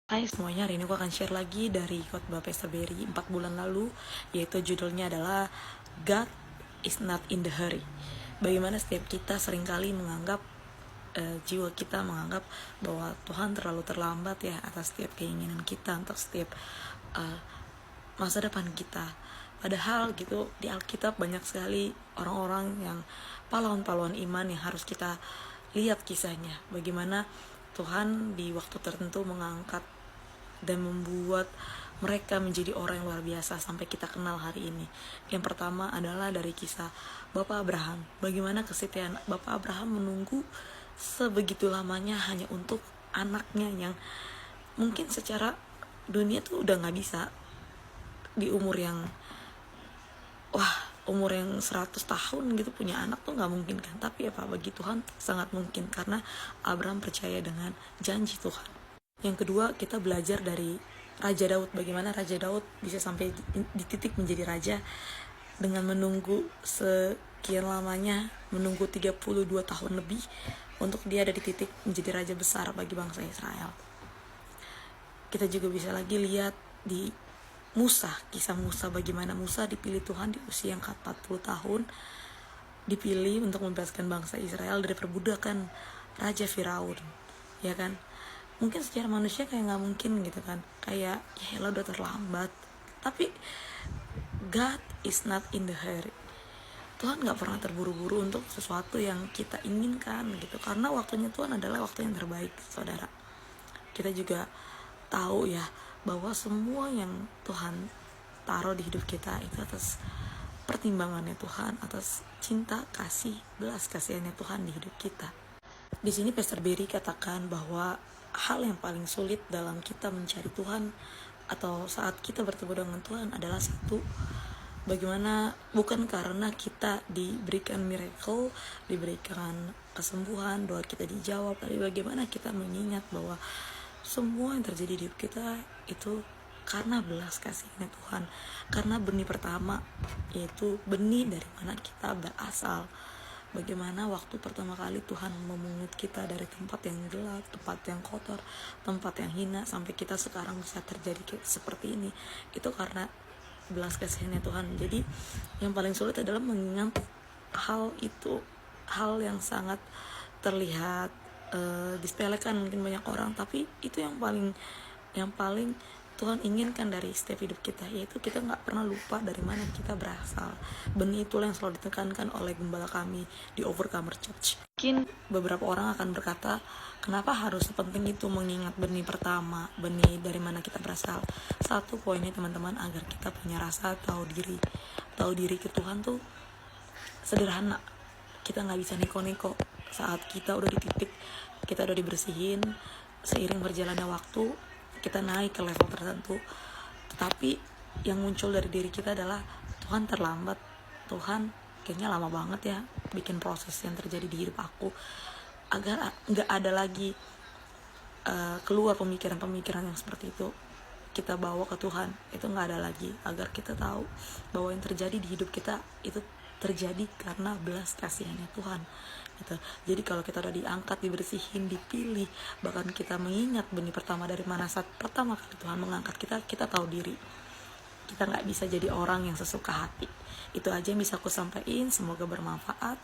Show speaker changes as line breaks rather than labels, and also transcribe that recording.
Hai semuanya, hari ini aku akan share lagi dari khotbah Pastor Berry 4 bulan lalu, yaitu judulnya adalah God is not in the hurry. Bagaimana setiap kita seringkali menganggap jiwa kita menganggap bahwa Tuhan terlalu terlambat ya atas setiap keinginan kita, untuk setiap masa depan kita. Padahal gitu di Alkitab banyak sekali orang-orang yang pahlawan-pahlawan iman yang harus kita lihat kisahnya. Bagaimana Tuhan di waktu tertentu mengangkat dan membuat mereka menjadi orang yang luar biasa sampai kita kenal hari ini. Yang pertama adalah dari kisah Bapak Abraham. Bagaimana kesetiaan Bapak Abraham menunggu sebegitu lamanya hanya untuk anaknya yang mungkin secara dunia tuh udah gak bisa di umur yang umur yang 100 tahun gitu punya anak tuh gak mungkin kan. Tapi apa, bagi Tuhan sangat mungkin karena Abraham percaya dengan janji Tuhan. Yang kedua, kita belajar dari Raja Daud. Bagaimana Raja Daud bisa sampai di titik menjadi raja dengan menunggu sekian lamanya, menunggu 32 tahun lebih untuk dia ada di titik menjadi raja besar bagi bangsa Israel. Kita juga bisa lagi lihat di Musa, kisah Musa, bagaimana Musa dipilih Tuhan di usia yang 40 tahun, dipilih untuk membebaskan bangsa Israel dari perbudakan Raja Firaun, ya kan? Mungkin secara manusia kayak nggak mungkin gitu kan, kayak ya lo udah terlambat. Tapi God is not in the hurry. Tuhan nggak pernah terburu-buru untuk sesuatu yang kita inginkan gitu, karena waktunya Tuhan adalah waktu yang terbaik, saudara. Kita juga tahu ya bahwa semua yang Tuhan taruh di hidup kita itu atas pertimbangannya Tuhan, atas cinta, kasih, belas kasihannya Tuhan di hidup kita. Di sini Pastor Berry katakan bahwa hal yang paling sulit dalam kita mencari Tuhan atau saat kita bertemu dengan Tuhan adalah satu, bagaimana bukan karena kita diberikan miracle, diberikan kesembuhan, doa kita dijawab, tapi bagaimana kita mengingat bahwa semua yang terjadi di hidup kita itu karena belas kasihnya Tuhan, karena benih pertama, yaitu benih dari mana kita berasal. Bagaimana waktu pertama kali Tuhan memungut kita dari tempat yang gelap, tempat yang kotor, tempat yang hina, sampai kita sekarang bisa terjadi seperti ini, itu karena belas kasihannya Tuhan. Jadi yang paling sulit adalah mengingat hal itu, hal yang sangat terlihat disepelekan mungkin banyak orang, tapi itu yang paling Tuhan inginkan dari setiap hidup kita, yaitu kita gak pernah lupa dari mana kita berasal. Benih itulah yang selalu ditekankan oleh gembala kami di Overcomer Church. Mungkin beberapa orang akan berkata, kenapa harus sepenting itu mengingat benih pertama, benih dari mana kita berasal? Satu poinnya teman-teman, agar kita punya rasa tahu diri ke Tuhan tuh sederhana. Kita gak bisa neko-neko saat kita udah di titik, kita udah dibersihin, seiring berjalannya waktu kita naik ke level tertentu. Tetapi yang muncul dari diri kita adalah Tuhan terlambat, Tuhan kayaknya lama banget ya bikin proses yang terjadi di hidup aku, agar gak ada lagi keluar pemikiran-pemikiran yang seperti itu kita bawa ke Tuhan. Itu gak ada lagi, agar kita tahu bahwa yang terjadi di hidup kita itu terjadi karena belas kasihannya Tuhan gitu. Jadi kalau kita udah diangkat, dibersihin, dipilih, bahkan kita mengingat benih pertama dari mana saat pertama kali Tuhan mengangkat kita, kita tahu diri. Kita gak bisa jadi orang yang sesuka hati. Itu aja yang bisa aku sampaikan, semoga bermanfaat.